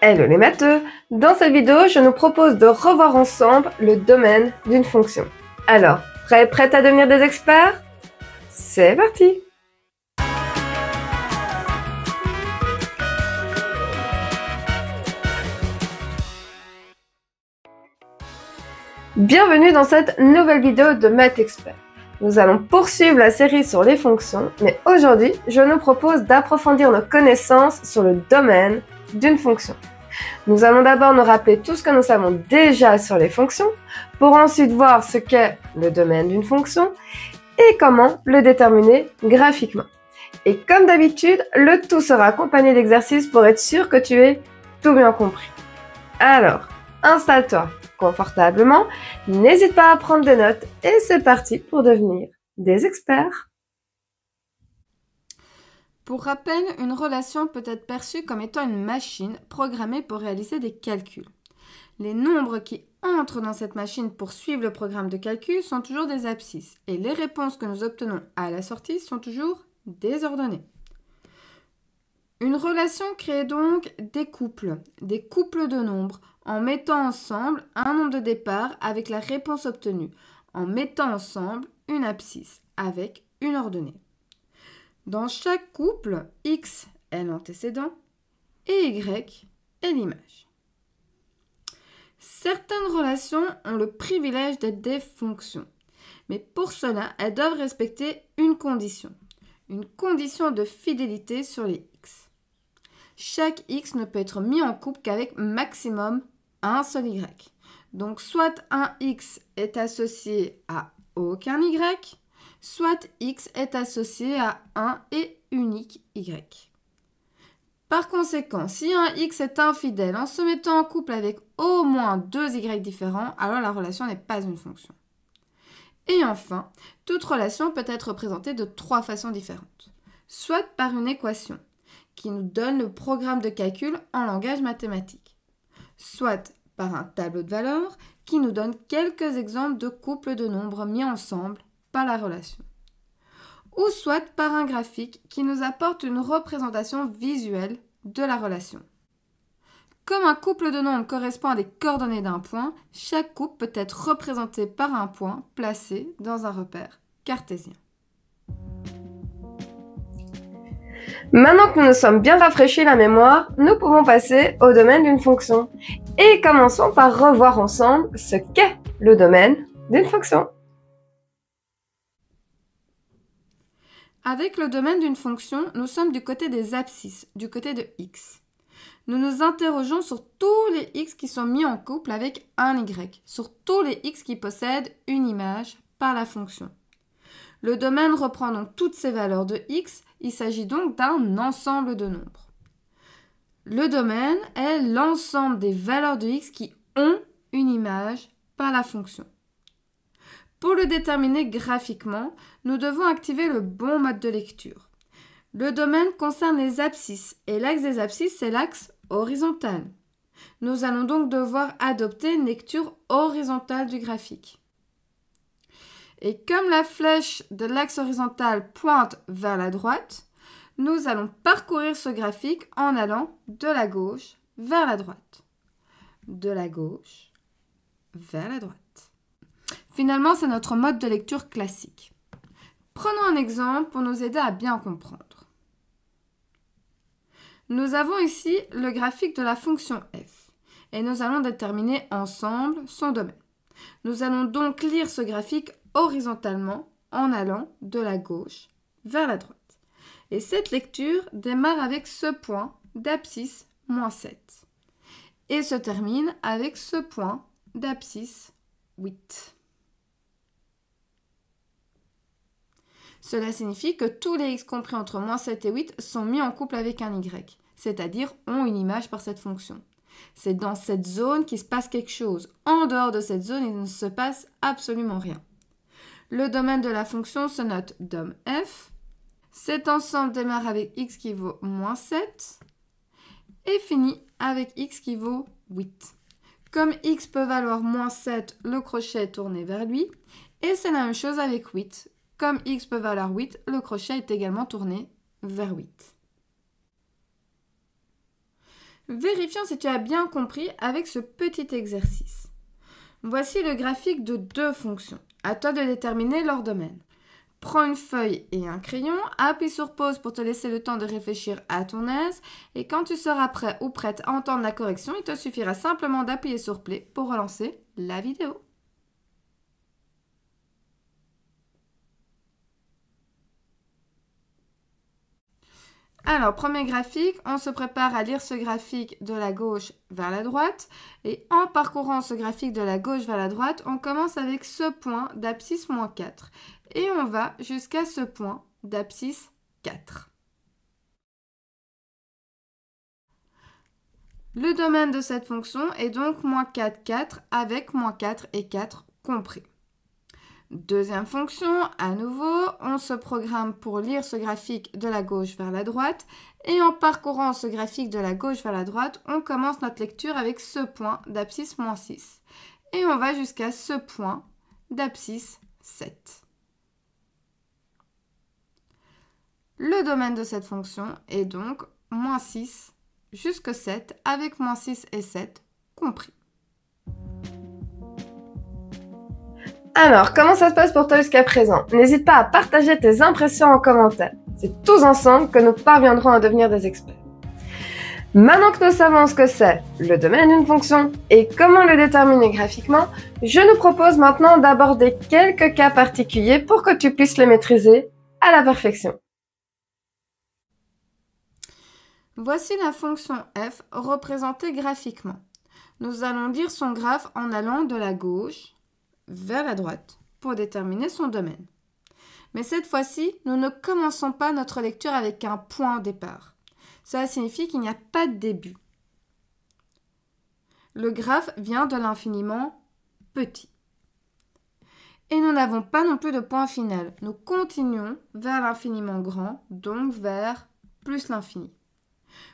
Hello les matheux! Dans cette vidéo, je nous propose de revoir ensemble le domaine d'une fonction. Alors, prête à devenir des experts? C'est parti! Bienvenue dans cette nouvelle vidéo de Math Expert. Nous allons poursuivre la série sur les fonctions, mais aujourd'hui, je nous propose d'approfondir nos connaissances sur le domaine d'une fonction. Nous allons d'abord nous rappeler tout ce que nous savons déjà sur les fonctions, pour ensuite voir ce qu'est le domaine d'une fonction et comment le déterminer graphiquement. Et comme d'habitude, le tout sera accompagné d'exercices pour être sûr que tu aies tout bien compris. Alors, installe-toi confortablement, n'hésite pas à prendre des notes et c'est parti pour devenir des experts. Pour rappel, une relation peut être perçue comme étant une machine programmée pour réaliser des calculs. Les nombres qui entrent dans cette machine pour suivre le programme de calcul sont toujours des abscisses et les réponses que nous obtenons à la sortie sont toujours désordonnées. Une relation crée donc des couples de nombres, en mettant ensemble un nombre de départ avec la réponse obtenue, en mettant ensemble une abscisse avec une ordonnée. Dans chaque couple, X est l'antécédent et Y est l'image. Certaines relations ont le privilège d'être des fonctions, mais pour cela, elles doivent respecter une condition de fidélité sur les X. Chaque X ne peut être mis en couple qu'avec maximum un seul Y. Donc, soit un X est associé à aucun Y, soit X est associé à un et unique Y. Par conséquent, si un X est infidèle en se mettant en couple avec au moins deux Y différents, alors la relation n'est pas une fonction. Et enfin, toute relation peut être représentée de trois façons différentes. Soit par une équation, qui nous donne le programme de calcul en langage mathématique. Soit par un tableau de valeurs, qui nous donne quelques exemples de couples de nombres mis ensemble par la relation. Ou soit par un graphique qui nous apporte une représentation visuelle de la relation. Comme un couple de nombres correspond à des coordonnées d'un point, chaque couple peut être représenté par un point placé dans un repère cartésien. Maintenant que nous nous sommes bien rafraîchis la mémoire, nous pouvons passer au domaine d'une fonction. Et commençons par revoir ensemble ce qu'est le domaine d'une fonction. Avec le domaine d'une fonction, nous sommes du côté des abscisses, du côté de X. Nous nous interrogeons sur tous les X qui sont mis en couple avec un Y, sur tous les X qui possèdent une image par la fonction. Le domaine reprend donc toutes ces valeurs de X, il s'agit donc d'un ensemble de nombres. Le domaine est l'ensemble des valeurs de X qui ont une image par la fonction. Pour le déterminer graphiquement, nous devons activer le bon mode de lecture. Le domaine concerne les abscisses et l'axe des abscisses, c'est l'axe horizontal. Nous allons donc devoir adopter une lecture horizontale du graphique. Et comme la flèche de l'axe horizontal pointe vers la droite, nous allons parcourir ce graphique en allant de la gauche vers la droite. De la gauche vers la droite. Finalement, c'est notre mode de lecture classique. Prenons un exemple pour nous aider à bien comprendre. Nous avons ici le graphique de la fonction f et nous allons déterminer ensemble son domaine. Nous allons donc lire ce graphique horizontalement en allant de la gauche vers la droite. Et cette lecture démarre avec ce point d'abscisse moins 7 et se termine avec ce point d'abscisse 8. Cela signifie que tous les x compris entre moins 7 et 8 sont mis en couple avec un y, c'est-à-dire ont une image par cette fonction. C'est dans cette zone qu'il se passe quelque chose. En dehors de cette zone, il ne se passe absolument rien. Le domaine de la fonction se note dom f. Cet ensemble démarre avec x qui vaut moins 7 et finit avec x qui vaut 8. Comme x peut valoir moins 7, le crochet est tourné vers lui. Et c'est la même chose avec 8. Comme x peut valoir 8, le crochet est également tourné vers 8. Vérifions si tu as bien compris avec ce petit exercice. Voici le graphique de deux fonctions. À toi de déterminer leur domaine. Prends une feuille et un crayon, appuie sur pause pour te laisser le temps de réfléchir à ton aise et quand tu seras prêt ou prête à entendre la correction, il te suffira simplement d'appuyer sur play pour relancer la vidéo. Alors, premier graphique, on se prépare à lire ce graphique de la gauche vers la droite. Et en parcourant ce graphique de la gauche vers la droite, on commence avec ce point d'abscisse moins 4. Et on va jusqu'à ce point d'abscisse 4. Le domaine de cette fonction est donc moins 4, 4 avec moins 4 et 4 compris. Deuxième fonction, à nouveau, on se programme pour lire ce graphique de la gauche vers la droite. Et en parcourant ce graphique de la gauche vers la droite, on commence notre lecture avec ce point d'abscisse moins 6. Et on va jusqu'à ce point d'abscisse 7. Le domaine de cette fonction est donc moins 6 jusqu'à 7 avec moins 6 et 7 compris. Alors, comment ça se passe pour toi jusqu'à présent? N'hésite pas à partager tes impressions en commentaire. C'est tous ensemble que nous parviendrons à devenir des experts. Maintenant que nous savons ce que c'est le domaine d'une fonction et comment le déterminer graphiquement, je nous propose maintenant d'aborder quelques cas particuliers pour que tu puisses les maîtriser à la perfection. Voici la fonction f représentée graphiquement. Nous allons lire son graphe en allant de la gauche vers la droite pour déterminer son domaine. Mais cette fois-ci, nous ne commençons pas notre lecture avec un point au départ. Cela signifie qu'il n'y a pas de début. Le graphe vient de l'infiniment petit. Et nous n'avons pas non plus de point final. Nous continuons vers l'infiniment grand, donc vers plus l'infini.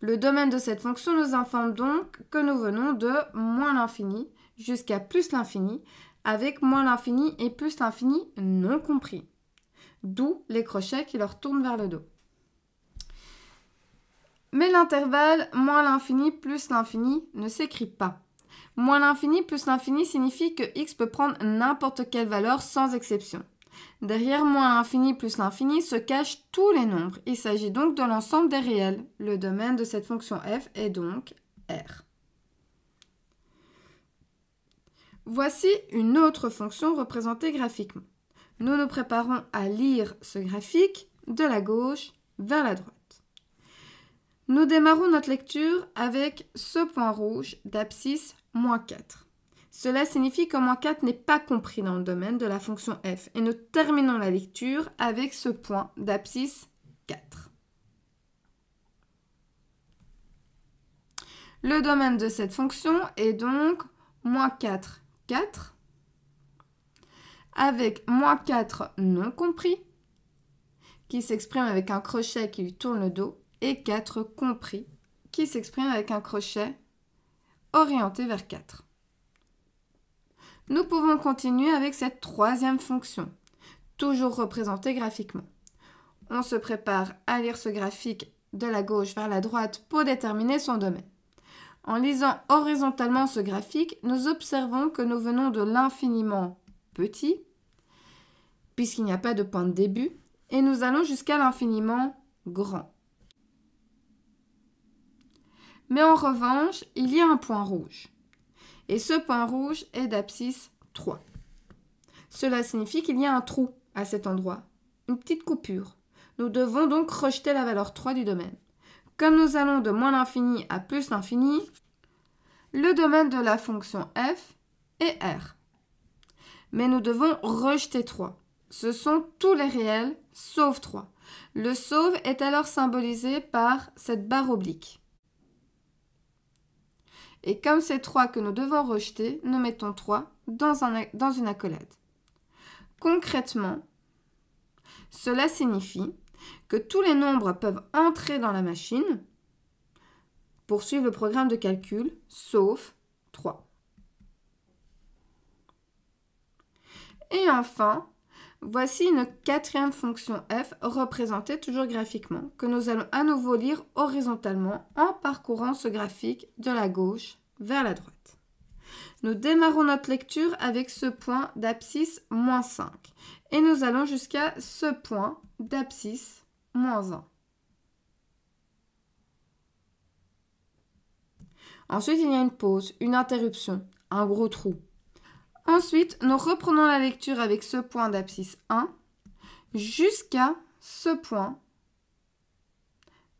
Le domaine de cette fonction nous informe donc que nous venons de moins l'infini jusqu'à plus l'infini, avec moins l'infini et plus l'infini non compris. D'où les crochets qui leur tournent vers le dos. Mais l'intervalle moins l'infini plus l'infini ne s'écrit pas. Moins l'infini plus l'infini signifie que x peut prendre n'importe quelle valeur sans exception. Derrière moins l'infini plus l'infini se cachent tous les nombres. Il s'agit donc de l'ensemble des réels. Le domaine de cette fonction f est donc R. Voici une autre fonction représentée graphiquement. Nous nous préparons à lire ce graphique de la gauche vers la droite. Nous démarrons notre lecture avec ce point rouge d'abscisse moins 4. Cela signifie que moins 4 n'est pas compris dans le domaine de la fonction f et nous terminons la lecture avec ce point d'abscisse 4. Le domaine de cette fonction est donc moins 4, 4, avec moins 4 non compris, qui s'exprime avec un crochet qui lui tourne le dos, et 4 compris, qui s'exprime avec un crochet orienté vers 4. Nous pouvons continuer avec cette troisième fonction, toujours représentée graphiquement. On se prépare à lire ce graphique de la gauche vers la droite pour déterminer son domaine. En lisant horizontalement ce graphique, nous observons que nous venons de l'infiniment petit, puisqu'il n'y a pas de point de début, et nous allons jusqu'à l'infiniment grand. Mais en revanche, il y a un point rouge. Et ce point rouge est d'abscisse 3. Cela signifie qu'il y a un trou à cet endroit, une petite coupure. Nous devons donc rejeter la valeur 3 du domaine. Comme nous allons de moins l'infini à plus l'infini, le domaine de la fonction f est R. Mais nous devons rejeter 3. Ce sont tous les réels sauf 3. Le sauf est alors symbolisé par cette barre oblique. Et comme c'est 3 que nous devons rejeter, nous mettons 3 dans une accolade. Concrètement, cela signifie que tous les nombres peuvent entrer dans la machine pour suivre le programme de calcul, sauf 3. Et enfin, Voici une quatrième fonction f représentée toujours graphiquement, que nous allons à nouveau lire horizontalement en parcourant ce graphique de la gauche vers la droite. Nous démarrons notre lecture avec ce point d'abscisse moins 5 et nous allons jusqu'à ce point d'abscisse moins 1. Ensuite, il y a une pause, une interruption, un gros trou. Ensuite, nous reprenons la lecture avec ce point d'abscisse 1 jusqu'à ce point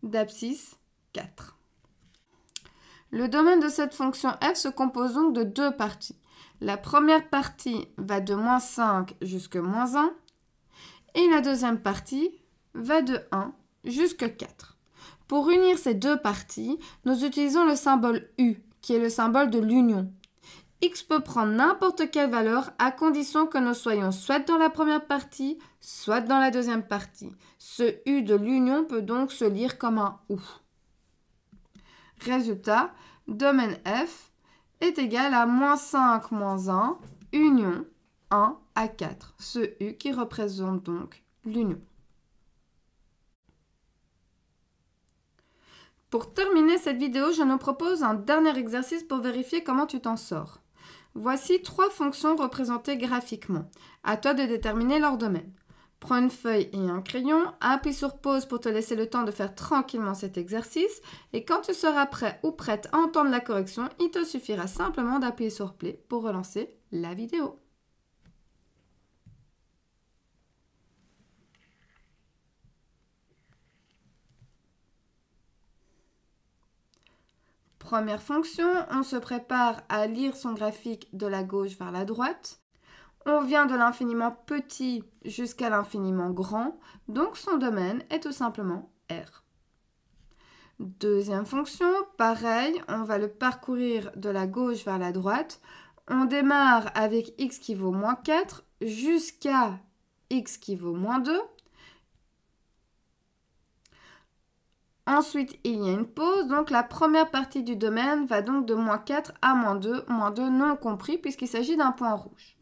d'abscisse 4. Le domaine de cette fonction f se compose donc de deux parties. La première partie va de moins 5 jusqu'à moins 1 et la deuxième partie va de 1 jusqu'à 4. Pour unir ces deux parties, nous utilisons le symbole U, qui est le symbole de l'union. X peut prendre n'importe quelle valeur à condition que nous soyons soit dans la première partie, soit dans la deuxième partie. Ce U de l'union peut donc se lire comme un OU. Résultat, domaine F est égal à moins 5 moins 1, union 1 à 4. Ce U qui représente donc l'union. Pour terminer cette vidéo, je nous propose un dernier exercice pour vérifier comment tu t'en sors. Voici 3 fonctions représentées graphiquement. À toi de déterminer leur domaine. Prends une feuille et un crayon, appuie sur pause pour te laisser le temps de faire tranquillement cet exercice et quand tu seras prêt ou prête à entendre la correction, il te suffira simplement d'appuyer sur play pour relancer la vidéo. Première fonction, on se prépare à lire son graphique de la gauche vers la droite. On vient de l'infiniment petit jusqu'à l'infiniment grand, donc son domaine est tout simplement R. Deuxième fonction, pareil, on va le parcourir de la gauche vers la droite. On démarre avec x qui vaut moins 4 jusqu'à x qui vaut moins 2. Ensuite, il y a une pause, donc la première partie du domaine va donc de moins 4 à moins 2 non compris puisqu'il s'agit d'un point rouge.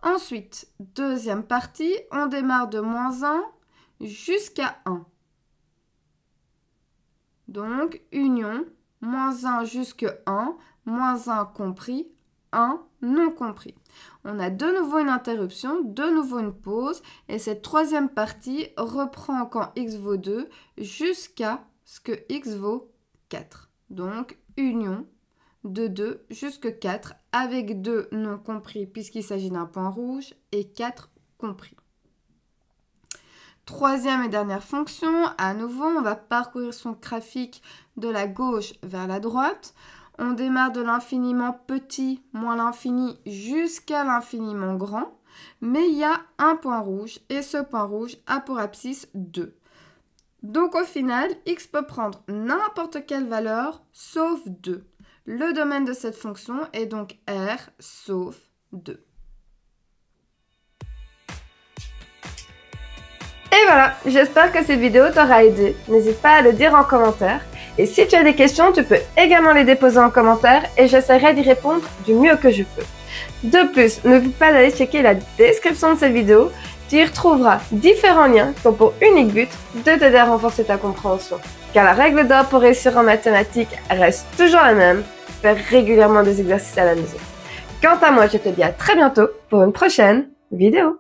Ensuite, deuxième partie, on démarre de moins 1 jusqu'à 1. Donc, union, moins 1 jusqu'à 1, moins 1 compris, 1 non compris. On a de nouveau une interruption, de nouveau une pause, et cette troisième partie reprend quand x vaut 2 jusqu'à ce que x vaut 4. Donc, union de 2 jusqu'à 4 avec 2 non compris puisqu'il s'agit d'un point rouge et 4 compris. Troisième et dernière fonction, à nouveau, on va parcourir son graphique de la gauche vers la droite. On démarre de l'infiniment petit moins l'infini jusqu'à l'infiniment grand, mais il y a un point rouge et ce point rouge a pour abscisse 2. Donc au final, x peut prendre n'importe quelle valeur sauf 2. Le domaine de cette fonction est donc R sauf 2. Et voilà, j'espère que cette vidéo t'aura aidé. N'hésite pas à le dire en commentaire. Et si tu as des questions, tu peux également les déposer en commentaire et j'essaierai d'y répondre du mieux que je peux. De plus, n'oublie pas d'aller checker la description de cette vidéo. Tu y retrouveras différents liens qui ont pour unique but de t'aider à renforcer ta compréhension. Car la règle d'or pour réussir en mathématiques reste toujours la même, faire régulièrement des exercices à la maison. Quant à moi, je te dis à très bientôt pour une prochaine vidéo.